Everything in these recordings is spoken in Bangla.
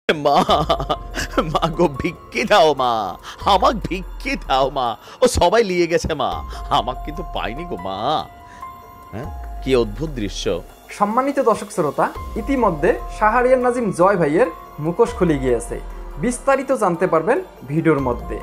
মা, মা গো ভিক্ষে দাও মা, আমাক ভিক্ষে দাও মা। ও সবাই নিয়ে গেছে মা, আমাক কিন্তু পাইনি গো মা। হ্যাঁ, কি অদ্ভুত দৃশ্য। সম্মানিত দর্শক শ্রোতা, ইতিমধ্যে শাহরিয়ার নাজিম জয় ভাইয়ের মুখোশ খুলে গিয়েছে। বিস্তারিত জানতে পারবেন ভিডিওর মধ্যে।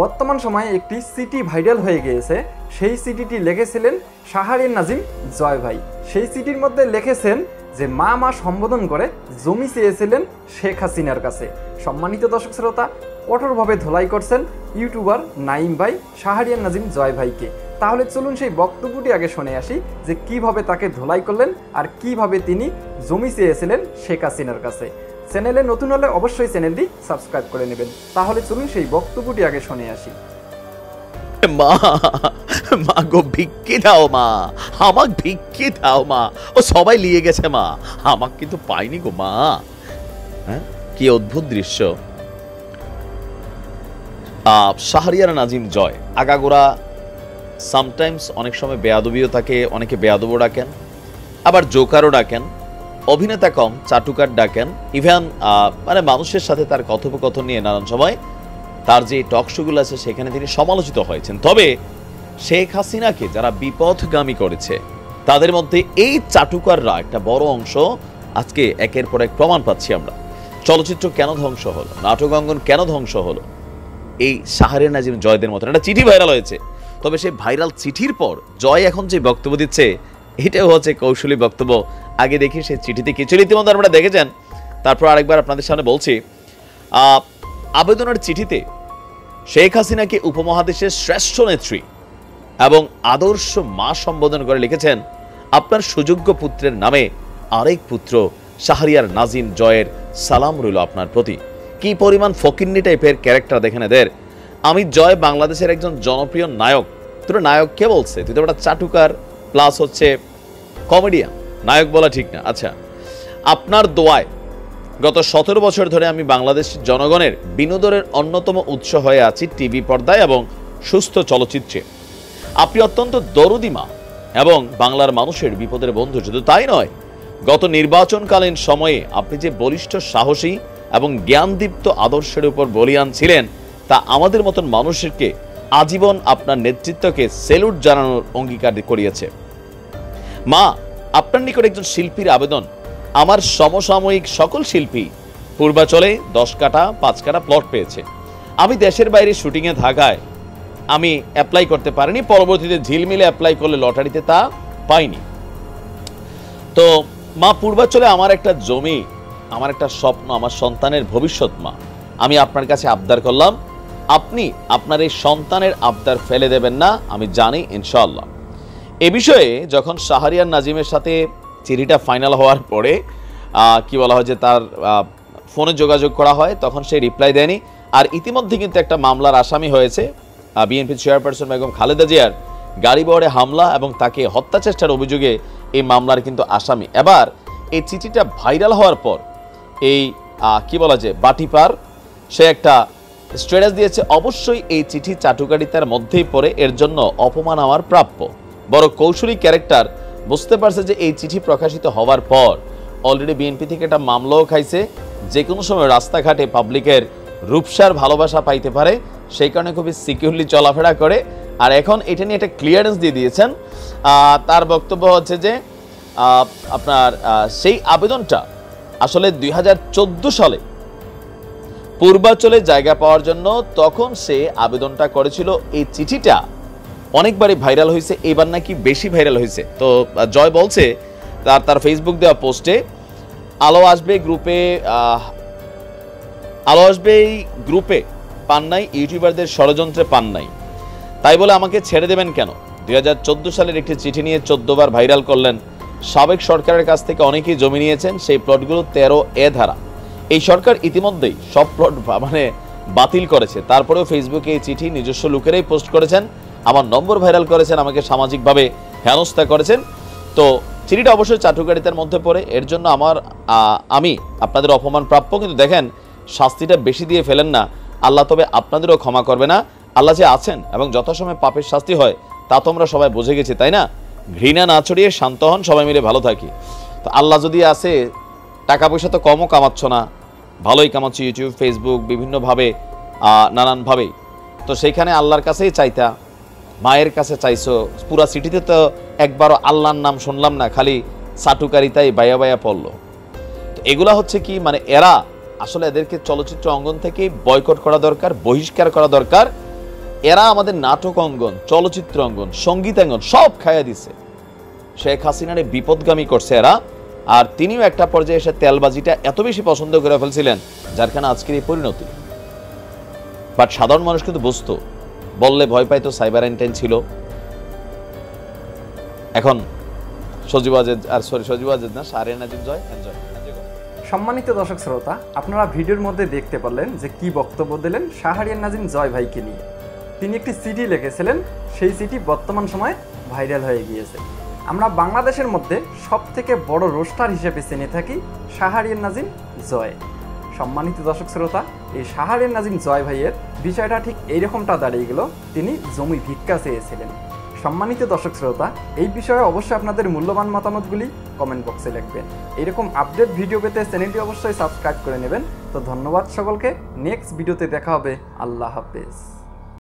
বর্তমান সময়ে একটি সিটি ভাইরাল হয়ে গিয়েছে। সেই সিটিটি লিখেছিলেন শাহরিয়ার নাজিম জয় ভাই। সেই সিটির মধ্যে লিখেছেন যে মা মা সম্বোধন করে জমি চেয়েছিলেন শেখ হাসিনার কাছে। সম্মানিত দর্শক শ্রোতা, কঠোরভাবে ধোলাই করছেন ইউটিউবার নাইম ভাই শাহরিয়ার নাজিম জয় ভাইকে। তাহলে চলুন সেই বক্তব্যটি আগে শুনে আসি যে কিভাবে তাকে ধোলাই করলেন আর কিভাবে তিনি জমি চেয়েছিলেন শেখ হাসিনার কাছে। চ্যানেলে নতুন হলে অবশ্যই চ্যানেলটি সাবস্ক্রাইব করে নেবেন। তাহলে চলুন সেই বক্তব্যটি আগে শুনে আসি। মা, মা গো ভিক্ষে দাও মা, আমাক ভিক্ষে দাও মা। ও সবাই নিয়ে গেছে মা, আমাক কিন্তু পাইনি গো মা। হ্যাঁ, কি অদ্ভুত দৃশ্য। শাহরিয়ার নাজিম জয় আগাগোড়া সামটাইমস অনেক সময় বেয়াদবিও থাকে, অনেকে বেয়াদবও ডাকেন, আবার জোকারও ডাকেন, অভিনেতা কম চাটুকার ডাকেন। ইভেন মানে মানুষের সাথে তার কথোপকথন নিয়ে নানান সময় তার যে টক শোগুলো আছে সেখানে তিনি সমালোচিত হয়েছেন। তবে শেখ হাসিনাকে যারা বিপথগামী করেছে তাদের মধ্যে এই চাটুকাররা একটা বড় অংশ। আজকে একের পর এক প্রমাণ পাচ্ছি আমরা। চলচ্চিত্র কেন ধ্বংস হলো, নাটক অঙ্গন কেন ধ্বংস হলো, এই শাহরিয়ার নাজিম জয়দের মতন একটা চিঠি ভাইরাল হয়েছে। তবে সেই ভাইরাল চিঠির পর জয় এখন যে বক্তব্য দিচ্ছে এটাও হচ্ছে কৌশলী বক্তব্য। আগে দেখি সেই চিঠিতে কিছু ইতিমধ্যে আপনারা দেখেছেন, তারপর আরেকবার আপনাদের সামনে বলছি। আবেদনের চিঠিতে শেখ হাসিনাকে উপমহাদেশের শ্রেষ্ঠ নেত্রী এবং আদর্শ মা সম্বোধন করে লিখেছেন, আপনার সুযোগ্য পুত্রের নামে আরেক পুত্র শাহরিয়ার নাজিম জয়ের সালাম রইল আপনার প্রতি। কি পরিমাণ ফকিন্নি টাইপের ক্যারেক্টার দেখেন এদের। আমি জয় বাংলাদেশের একজন জনপ্রিয় নায়ক। তোর নায়ক কে বলছে? তুই তো একটা চাটুকার প্লাস হচ্ছে কমেডিয়ান, নায়ক বলা ঠিক না। আচ্ছা, আপনার দোয়ায় গত 17 বছর ধরে আমি বাংলাদেশের জনগণের বিনোদনের অন্যতম উৎস হয়ে আছি টিভি পর্দায় এবং সুস্থ চলচ্চিত্রে। আপনি অত্যন্ত দরদি মা এবং বাংলার মানুষের বিপদের বন্ধু। শুধু তাই নয়, গত নির্বাচনকালীন সময়ে আপনি যে বলিষ্ঠ, সাহসী এবং জ্ঞানদীপ্ত আদর্শের উপর বলিয়ান ছিলেন তা আমাদের মতন মানুষকে আজীবন আপনার নেতৃত্বকে সেলুট জানানোর অঙ্গীকার করিয়েছে। মা, আপনার নিকট একজন শিল্পীর আবেদন। আমার সমসাময়িক সকল শিল্পী পূর্বাচলে 10 কাঠা 5 কাঠা প্লট পেয়েছে। আমি দেশের বাইরে শুটিংয়ে থাকায় আমি অ্যাপ্লাই করতে পারিনি। পরবর্তীতে ঝিলমিলে অ্যাপ্লাই করলে লটারিতে তা পাইনি। তো মা, পূর্বাচলে আমার একটা জমি, আমার একটা স্বপ্ন, আমার সন্তানের ভবিষ্যৎ মা। আমি আপনার কাছে আবদার করলাম, আপনি আপনার এই সন্তানের আবদার ফেলে দেবেন না, আমি জানি ইনশাআল্লাহ। এ বিষয়ে যখন শাহরিয়ার নাজিমের সাথে চিঠিটা ফাইনাল হওয়ার পরে কি বলা হয় যে তার ফোনে যোগাযোগ করা হয়, তখন সে রিপ্লাই দেয়নি। আর ইতিমধ্যে কিন্তু একটা মামলার আসামি হয়েছে। বিএনপি চেয়ারপারসন বেগম খালেদা জিয়ার গাড়ি বহরে হামলা এবং তাকে হত্যা চেষ্টার অভিযোগে এই মামলার কিন্তু আসামি। এবার এই চিঠিটা ভাইরাল হওয়ার পর এই কি বলা যায় বাটিপার সে একটা স্ট্যাটাস দিয়েছে, অবশ্যই এই চিঠি চাটুকারিতার মধ্যেই পড়ে, এর জন্য অপমান আমার প্রাপ্য। বড় কৌশলী ক্যারেক্টার বুঝতে পারছে যে এই চিঠি প্রকাশিত হওয়ার পর অলরেডি বিএনপি থেকে একটা মামলাও খাইছে। যে কোনো সময় রাস্তাঘাটে পাবলিকের রূপসার ভালোবাসা পাইতে পারে, সেই কারণে খুবই সিকিউরলি চলাফেরা করে। আর এখন এটা নিয়ে একটা ক্লিয়ারেন্স দিয়ে দিয়েছেন। তার বক্তব্য হচ্ছে যে আপনার সেই আবেদনটা আসলে 2014 সালে পূর্বাচলে জায়গা পাওয়ার জন্য তখন সে আবেদনটা করেছিল। এই চিঠিটা অনেকবারই ভাইরাল হয়েছে, এবার নাকি বেশি ভাইরাল হয়েছে। তো জয় বলছে তার ফেসবুক দেওয়া পোস্টে, আলো আসবে গ্রুপে পান নাই, ইউটিউবারদের ষড়যন্ত্রে পান নাই, তাই বলে আমাকে ছেড়ে দেবেন কেন? 2014 সালের একটি চিঠি নিয়ে 14 বার ভাইরাল করলেন। সাবেক সরকারের কাছ থেকে অনেকেই জমি নিয়েছেন, সেই প্লটগুলো 13A ধারা। এই সরকার ইতিমধ্যেই সব প্লট মানে বাতিল করেছে। তারপরেও ফেসবুকে এই চিঠি নিজস্ব লোকেরাই পোস্ট করেছেন, আমার নম্বর ভাইরাল করেছেন, আমাকে সামাজিকভাবে হেনস্থা করেছেন। তো চিঠিটা অবশ্যই চাটুকারিতার মধ্যে পড়ে, এর জন্য আমি আপনাদের অপমান প্রাপ্য। কিন্তু দেখেন, শাস্তিটা বেশি দিয়ে ফেলেন না, আল্লাহ তবে আপনাদেরও ক্ষমা করবে না। আল্লাহ যে আছেন এবং যথাসময়ে পাপের শাস্তি হয় তা তো আমরা সবাই বুঝে গেছি, তাই না? ঘৃণা না ছড়িয়ে শান্ত হন, সবাই মিলে ভালো থাকি। তো আল্লাহ যদি আছে, টাকা পয়সা তো কমও কামাচ্ছ না, ভালোই কামাচ্ছ ইউটিউব, ফেসবুক, বিভিন্নভাবে নানানভাবেই। তো সেইখানে আল্লাহর কাছেই চাইতা, মায়ের কাছে চাইছো। পুরা সিটিতে তো একবারও আল্লাহর নাম শুনলাম না, খালি সাটুকারিতাই বায়া বায়া পড়লো। তো এগুলা হচ্ছে কি, মানে এরা আসলে এদেরকে চলচ্চিত্র অঙ্গন থেকে বয়কট করা দরকার, বহিষ্কার করা দরকার। এরা আমাদের নাটক অঙ্গন, চলচ্চিত্র অঙ্গন, সঙ্গীতাঙ্গন সব খাইয়া দিছে। শেখ হাসিনারে বিপদগামী করছে এরা। আর তিনিও একটা পর্যায়ে এসে তেলবাজিটা এত বেশি পছন্দ করে ফেলছিলেন, যার কারণে আজকের এই পরিণতি। বাট সাধারণ মানুষ কিন্তু বুঝতো, বললে ভয় পাইতো, সাইবার অ্যান্টেন ছিল। এখন সজীব ওয়াজেদ না, শাহরিয়ার নাজিম জয়। সম্মানিত দর্শক শ্রোতা, আপনারা ভিডিওর মধ্যে দেখতে পারলেন যে কি বক্তব্য দিলেন শাহরিয়ার নাজিম জয় ভাইকে নিয়ে। তিনি একটি চিঠি লিখেছিলেন, সেই চিঠি বর্তমান সময়ে ভাইরাল হয়ে গিয়েছে। আমরা বাংলাদেশের মধ্যে সবথেকে বড় রোস্টার হিসেবে চিনে থাকি শাহরিয়ার নাজিম জয়। সম্মানিত দর্শক শ্রোতা, এই শাহরিয়ার নাজিম জয় ভাইয়ের বিষয়টা ঠিক এইরকমটা দাঁড়িয়ে গেল, তিনি জমি ভিক্ষা চেয়েছিলেন। সম্মানিত দর্শক শ্রোতা, এই বিষয়ে অবশ্যই আপনাদের মূল্যবান মতামতগুলি কমেন্ট বক্সে লিখবেন। এরকম আপডেট ভিডিও পেতে চ্যানেলটি অবশ্যই সাবস্ক্রাইব করে নেবেন। তো ধন্যবাদ সকলকে, নেক্সট ভিডিওতে দেখা হবে। আল্লাহ হাফেজ।